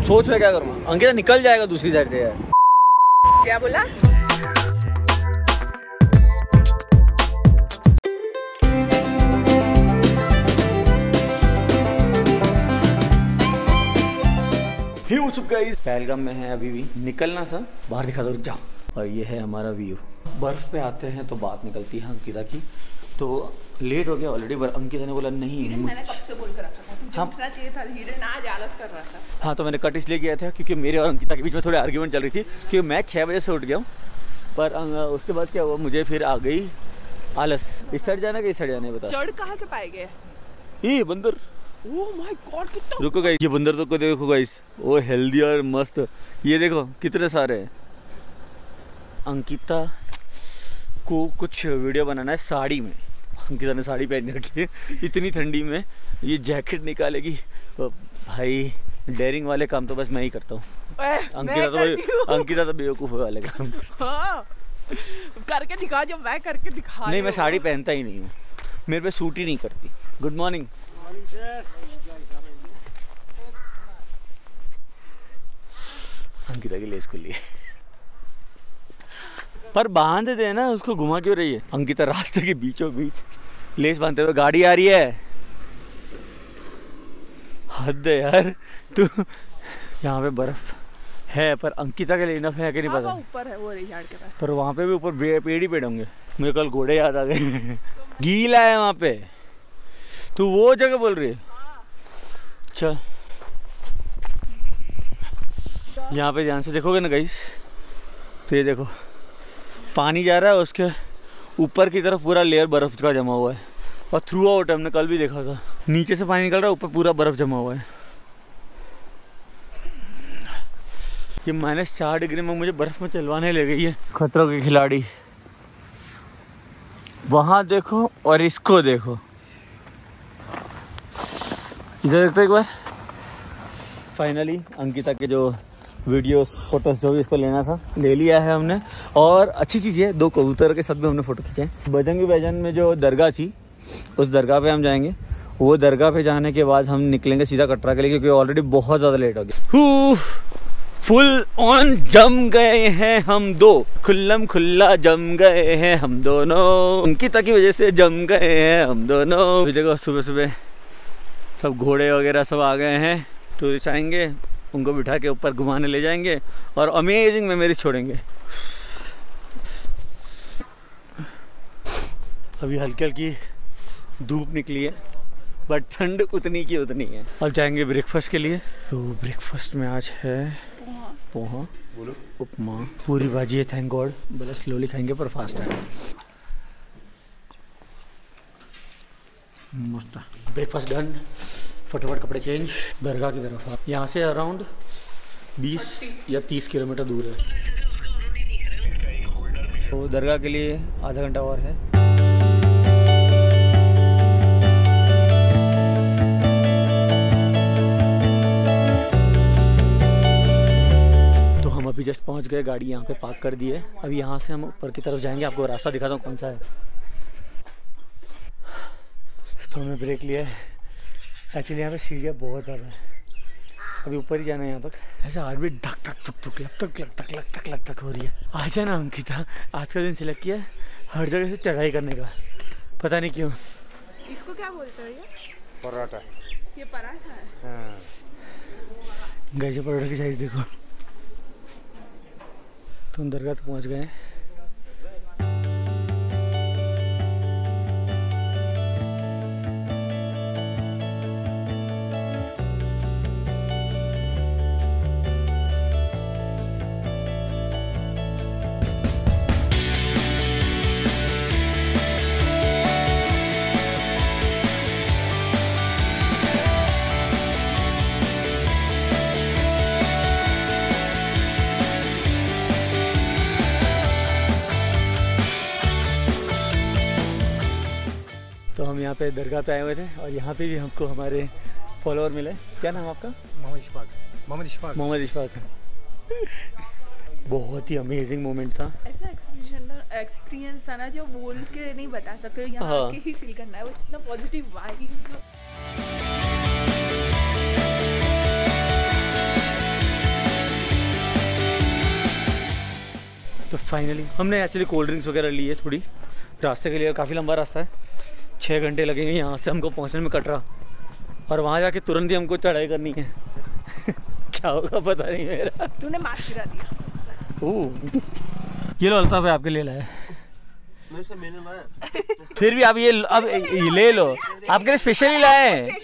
सोच में क्या करूँ, अंकिता निकल जाएगा दूसरी साइड से यार। क्या बोला? Hey what's up guys, Pahalgam में है अभी भी, निकलना था बाहर, दिखा दो रुक जाओ। और ये है हमारा व्यू। बर्फ पे आते हैं तो बात निकलती है अंकिता की, तो लेट हो गया ऑलरेडी। अंकिता ने बोला नहीं, मैंने कब से बोल कर रखा था, तुझे उठना चाहिए था, हिरन आज आलस कर रहा था। हाँ, तो मैंने कट इसलिए किया था क्योंकि मेरे और अंकिता के बीच में थोड़ी आर्ग्यूमेंट चल रही थी कि मैं 6 बजे से उठ गया हूँ, पर उसके बाद क्या हुआ, मुझे फिर आ गई आलस। इस साइड जाना कि इस साइड जाना है बता। चढ़ कहाँ से पाए गए? ये बंदर, ओह माय गॉड कितना। रुको गाइस, ये बंदर तो को देखो गाइस, वो हेल्दी और मस्त, ये देखो कितने सारे हैं। अंकिता को कुछ वीडियो बनाना है साड़ी में। अंकिता ने साड़ी पहन रखी है, इतनी ठंडी में ये जैकेट निकालेगी भाई। डेयरिंग वाले काम तो बस मैं ही करता हूँ। अंकिता तो बेवकूफ़ वाले काम। हाँ, करके दिखा, जो मैं करके दिखा। नहीं, मैं साड़ी पहनता ही नहीं हूँ, मेरे पे सूट ही नहीं करती। Good morning sir. अंकिता की लेस खुली है, पर बांध दे ना, उसको घुमा क्यों रही है। अंकिता रास्ते के बीचों बीच लेस बांधते हुए, गाड़ी आ रही है, हद है यार तू। यहाँ पे बर्फ है, पर अंकिता के लिए इनफ है कि नहीं पता। ऊपर है वो रिहाड़ के पास, पर वहाँ पे भी ऊपर पेड़ ही पेड़ होंगे। मुझे कल घोड़े याद आ गए। गीला है वहाँ पे, तू वो जगह बोल रही है। चल यहाँ पे ध्यान से देखोगे ना गाइस, तो ये देखो पानी जा रहा है, उसके ऊपर की तरफ पूरा लेयर बर्फ का जमा हुआ है। और थ्रू आउट हमने कल भी देखा था, नीचे से पानी निकल रहा है, ऊपर पूरा बर्फ जमा हुआ है। ये -4 डिग्री में मुझे बर्फ में चलवाने ले गई है खतरों के खिलाड़ी। वहाँ देखो और इसको देखो, इधर देखो एक बार। फाइनली अंकिता के जो वीडियोस फोटोज जो भी इसको लेना था ले लिया है हमने। और अच्छी चीज़ है, 2 कबूतर के साथ भी हमने फ़ोटो खींचे हैं। बजरंगी बैजन में जो दरगाह थी, उस दरगाह पे हम जाएंगे। वो दरगाह पे जाने के बाद हम निकलेंगे सीधा कटरा के लिए, क्योंकि ऑलरेडी बहुत ज़्यादा लेट हो गया। फुल ऑन जम गए हैं हम दो, खुल्लम खुल्ला जम गए हैं हम दोनों, अंकिता की वजह से जम गए हैं हम दोनों। देखो सुबह सुबह सब घोड़े वगैरह सब आ गए हैं, टूरिस्ट आएंगे, उनको बिठा के ऊपर घुमाने ले जाएंगे और अमेजिंग मेमोरीज छोड़ेंगे। अभी हल्की हल्की धूप निकली है, बट ठंड उतनी की उतनी है। अब जाएंगे ब्रेकफास्ट के लिए। तो ब्रेकफास्ट में आज है पोहा, उपमा, पूरी भाजी है, थैंक गॉड। बड़ा स्लोली खाएंगे पर फास्ट है। मस्त ब्रेकफास्ट डन, फटाफट कपड़े चेंज, दरगाह की तरफ। यहाँ से अराउंड 20 या 30 किलोमीटर दूर है, तो दरगाह के लिए आधा घंटा और है। तो हम अभी जस्ट पहुँच गए, गाड़ी यहाँ पे पार्क कर दी है। अभी यहाँ से हम ऊपर की तरफ जाएंगे, आपको रास्ता दिखाता हूँ कौन सा है। तो हमने ब्रेक लिया है, एक्चुअली यहाँ पे सीढ़ियाँ बहुत ज़्यादा है, अभी ऊपर ही जाना है यहाँ तक। ऐसा हार्ट बीट धक धक धक धक लग तक लग तक लग तक लग तक हो रही है। आज है ना अंकिता, आज का दिन सिलेक्ट किया हर जगह से चढ़ाई करने का, पता नहीं क्यों। इसको क्या बोलते हो? ये पराठा, ये पराठा है। हाँ। गैजे पराठा की साइज देखो। तुम दरगाह तो पहुँच गए। तो हम यहाँ पे दरगाह पे आए हुए थे, और यहाँ पे भी हमको हमारे फॉलोअर मिले। क्या नाम आपका? मोहम्मद इशफाक। बहुत ही अमेजिंग मोमेंट था। ऐसा एक्सपीरियंस था ना, जो बोल के नहीं बता सकते, यहाँ आके ही फील करना है। वो इतना पॉजिटिव वाइब्स। फाइनली हमने एक्चुअली कोल्ड ड्रिंक्स वगैरह ली है थोड़ी, रास्ते के लिए काफ़ी लंबा रास्ता है, 6 घंटे लगेंगे यहाँ से हमको पहुँचने में कटरा, और वहाँ जाके तुरंत ही हमको चढ़ाई करनी है। क्या होगा पता नहीं मेरा। तूने मास्क गिरा दिया। ओह ये लो अल्ताफ भाई आपके लिए लाया। फिर भी आप ये अब ये ले लो, आपके लिए स्पेशल ही लाए हैं,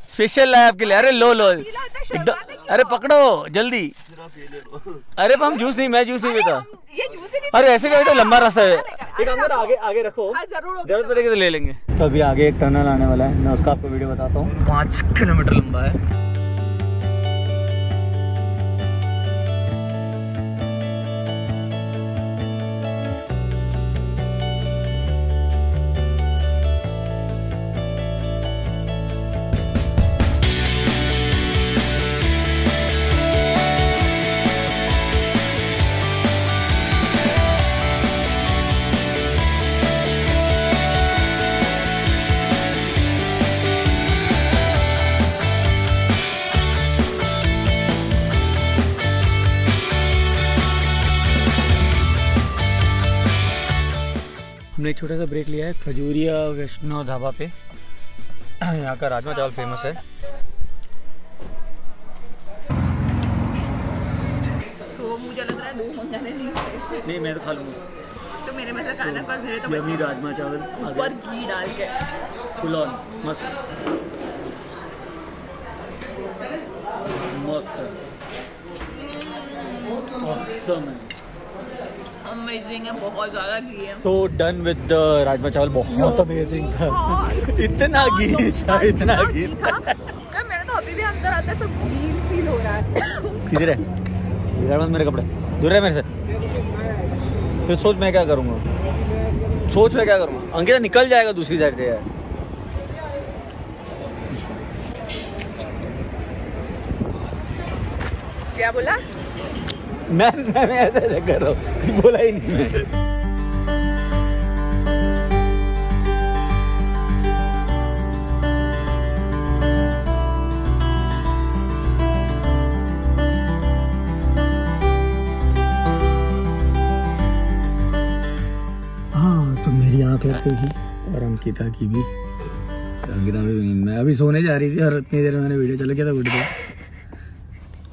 स्पेशल लाए आपके लिए। अरे लो लो एकदम, अरे पकड़ो जल्दी। अरे हम जूस नहीं, मैं जूस नहीं पीता। अरे ऐसे क्या, तो लंबा रास्ता है, एक अंदर आगे आगे रखो, जरूरत पड़ेगी तो ले लेंगे। तो अभी आगे एक टनल आने वाला है, मैं उसका आपको वीडियो बताता हूँ। 5 किलोमीटर लंबा है। हमने एक छोटा सा ब्रेक लिया है खजूरिया वैष्णो ढाबा पे। यहाँ का राजमा चावल फेमस है। तो मुझे लग रहा है 2 मंगाने नहीं, मैं तो खा लूँगा। तो मेरे में से खाना पास मेरे तो यम्मी राजमा चावल ऊपर घी डाल के फुल ऑन मस्त मस्त ऑसम है, अमेजिंग है, बहुत ज्यादा घी है। तो डन विद द राजमा चावल, बहुत अमेजिंग था। इतना घी था, इतना घी था। मेरे तो अभी भी अंदर अंदर सब घी फील हो रहा है। सीधे रहे, बिगाड़ मत मेरे कपड़े, दूर रहे मेरे से। फिर सोच मैं क्या करूँगा, सोच मैं क्या करूँगा। अंकिता निकल जाएगा दूसरी साइड से यार। क्या बोला? मैं ऐसे कर रहा हूँ, बोला ही नहीं मैं। हाँ तो मेरी आँख लग गई थी और अंकिता की भी। अंकिता भी नींद में अभी सोने जा रही थी और इतनी देर में मैंने वीडियो चला गया था उठ गया।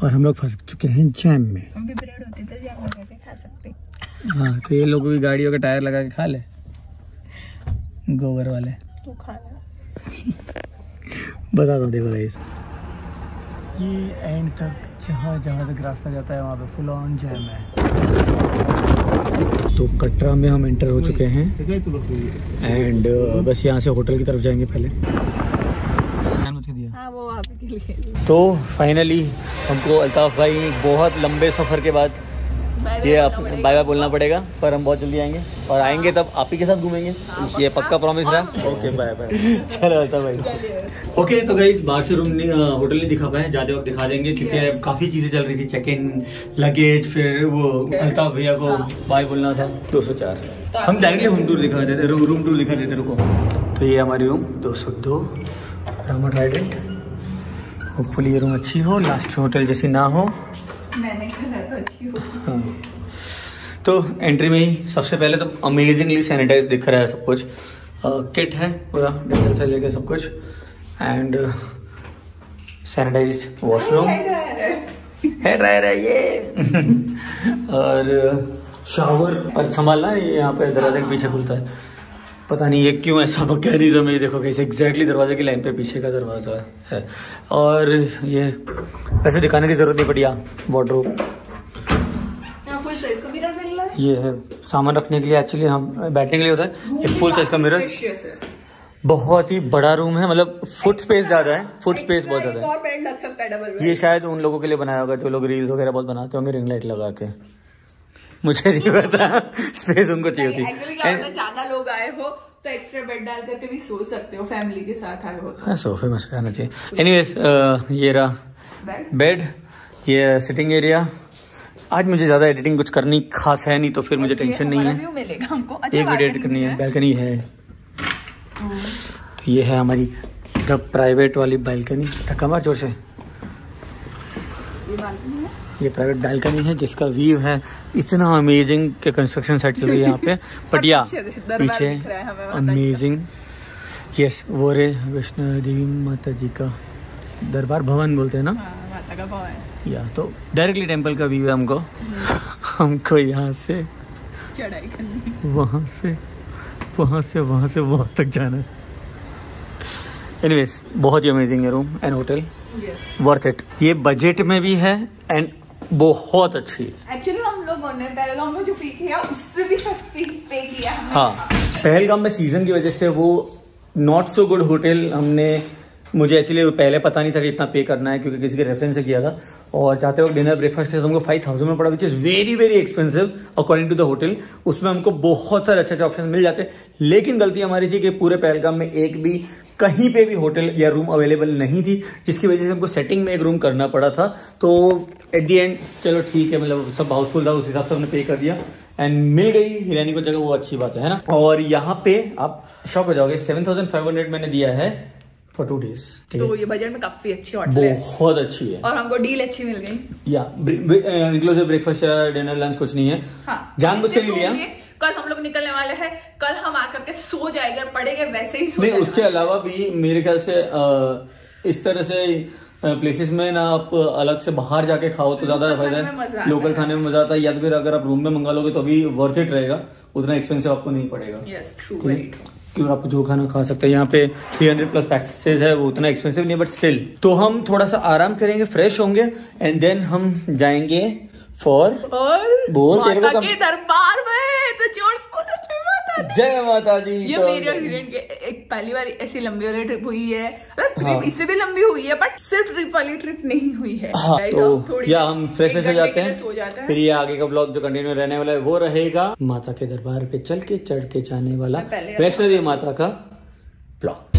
और हम लोग फंस चुके हैं जैम में। ब्रेड होती तो जैम लगा के खा सकते। हाँ तो ये लोग भी गाड़ियों के टायर लगा के खा ले, गोबर वाले। तू खाना बता दो। देखो गाइस, ये एंड तक जहाँ तक रास्ता जाता है वहाँ पे फुल ऑन जैम है। तो कटरा में हम एंटर हो चुके हैं एंड बस यहाँ से होटल की तरफ जाएंगे पहले। हाँ, वो आपके लिए। तो फाइनली हमको अल्ताफ भाई बहुत लंबे सफ़र के बाद ये आप बाय बाय बोलना पड़ेगा, पर हम बहुत जल्दी आएंगे और आएंगे तब आप ही के साथ घूमेंगे। ये पक्का प्रॉमिस रहा। Okay bye bye. चलो अल्ताफ भाई। ओके तो गाइस बाहर से रूम नहीं, होटल नहीं दिखा पाए, जाते वक्त दिखा देंगे क्योंकि काफ़ी चीज़ें चल रही थी, चेक इन, लगेज, फिर वो अल्ताफ भैया को बाय बोलना था। 204 हम डायरेक्टली होम टूर दिखा देते, रूम टूर दिखा देते। रुको, तो ये हमारी रूम 202 रामा ट्राइडेंट। होपफुली ये रूम अच्छी हो, लास्ट होटल जैसी ना हो। मैंने कहा तो अच्छी हो। हाँ तो एंट्री में ही सबसे पहले तो अमेजिंगली सैनिटाइज दिख रहा है सब कुछ। किट है पूरा, डेंटल से लेके सब कुछ, and sanitize washroom, hair dryer है ये। और शावर पर संभालना है, ये यहाँ पे दरवाजे के पीछे खुलता है। पता नहीं ये क्यों ऐसा मैकेनिज्म है। ये देखो कैसे एग्जैक्टली दरवाजे की लाइन पे पीछे का दरवाजा है। और ये वैसे दिखाने की जरूरत नहीं पड़ी। वार्डरोब फुल साइज का मिरर मिल रहा है। ये है सामान रखने के लिए, एक्चुअली हम बैठने के लिए होता है। ये फुल साइज का मिरर, बहुत ही बड़ा रूम है, मतलब फुट स्पेस ज्यादा है, फुट स्पेस बहुत ज्यादा है। और बेड लग सकता है डबल बेड। ये शायद उन लोगों के लिए बनाया होगा जो लोग रील्स वगैरह बहुत बनाते होंगे रिंग लाइट लगा के। मुझे नहीं पता, स्पेस उनको चाहिए होती। एक्चुअली क्या होता है, ज्यादा लोग आए हो तो एक्स्ट्रा बेड डाल करके भी सो सकते हो, फैमिली के साथ आए हो तो। सोफे मस्त रहना चाहिए। एनीवेज ये रहा बेड, ये सिटिंग एरिया। आज मुझे ज्यादा एडिटिंग कुछ करनी खास है नहीं, तो फिर मुझे टेंशन नहीं है। मिलेगा हमको। अच्छा, एक वीडियो एडिट करनी है, बैल्कनी है। तो ये है हमारी द प्राइवेट वाली बैल्कनी। धक्का मार जोर से। ये बालकनी है, ये प्राइवेट बालकनी है जिसका व्यू है इतना अमेजिंग के कंस्ट्रक्शन साइट चल रही है यहाँ पे। बट या पीछे अमेजिंग, यस वो रे वैष्णो देवी माता जी का दरबार भवन बोलते हैं ना, माता का भवन। या तो डायरेक्टली टेम्पल का व्यू है हमको। हमको यहाँ से चढ़ाई करनी, वहाँ से वहाँ तक जाना है। एनीवेज बहुत ही अमेजिंग है room and hotel, worth it. ये बजट में भी है एंड बहुत अच्छी है। एक्चुअली हम लोगों ने पहलगाम में जो पे किया उससे भी सस्ती पे किया हमने। हाँ, पहलगाम में सीजन की वजह से वो नॉट सो गुड होटल हमने, मुझे एक्चुअली पहले पता नहीं था कि इतना पे करना है क्योंकि किसी के रेफरेंस से किया था, और जाते वक्त डिनर ब्रेकफास्ट के साथ हमको 5000 में पड़ा, which is very very expensive according to the hotel. उसमें हमको बहुत सारे अच्छे ऑप्शन मिल जाते, लेकिन गलती हमारी थी कि पूरे पहलगाम में एक भी कहीं पे भी होटल या रूम अवेलेबल नहीं थी, जिसकी वजह से हमको सेटिंग में एक रूम करना पड़ा था। तो एट दी एंड चलो ठीक है, मतलब सब हाउसफुल था, उस हिसाब से हमने पे कर दिया एंड मिल गई रहने को जगह, वो अच्छी बात है ना। और यहाँ पे आप शॉक हो जाओगे, 7500 मैंने दिया है फॉर 2 days। तो ये बजट में काफी अच्छी होटल है, बहुत अच्छी है और हमको डील अच्छी मिल गई। या इंक्लूसिव ब्रेकफास्ट या डिनर लंच कुछ नहीं है। हाँ, जानबूझ के नहीं लिया। कल हम लोग निकलने वाले हैं, कल हम आकर के सो जाएंगे, पड़ेंगे वैसे ही सो नहीं, जाएंगे। उसके अलावा भी मेरे ख्याल से इस तरह से प्लेसेस में ना आप अलग से बाहर जाके खाओ तो ज्यादा फायदा है, लोकल खाने में मजा आता है, या तो फिर अगर आप रूम में मंगा लोगे तो अभी वर्थ इट रहेगा, उतना एक्सपेंसिव आपको नहीं पड़ेगा। क्योंकि आप जो खाना खा सकते हैं, यहाँ पे 300+ टैक्सेस है, वो उतना एक्सपेंसिव नहीं है, बट स्टिल। तो हम थोड़ा सा आराम करेंगे, फ्रेश होंगे एंड देन हम जाएंगे फॉर माता के दरबार में। तो जोर से जय माता दी। ये मेरी और हिरेन के एक पहली बार ऐसी लंबी वाली ट्रिप हुई है, ट्रिप इससे भी लंबी हुई है, बट सिर्फ ट्रिप वाली ट्रिप नहीं हुई है। हाँ, तो या हम फ्रेश हो जाते हैं, फिर ये आगे का ब्लॉग जो कंटिन्यू रहने वाला है वो रहेगा माता के दरबार पे चल के चढ़ के जाने वाला वैष्णो देवी माता का ब्लॉग।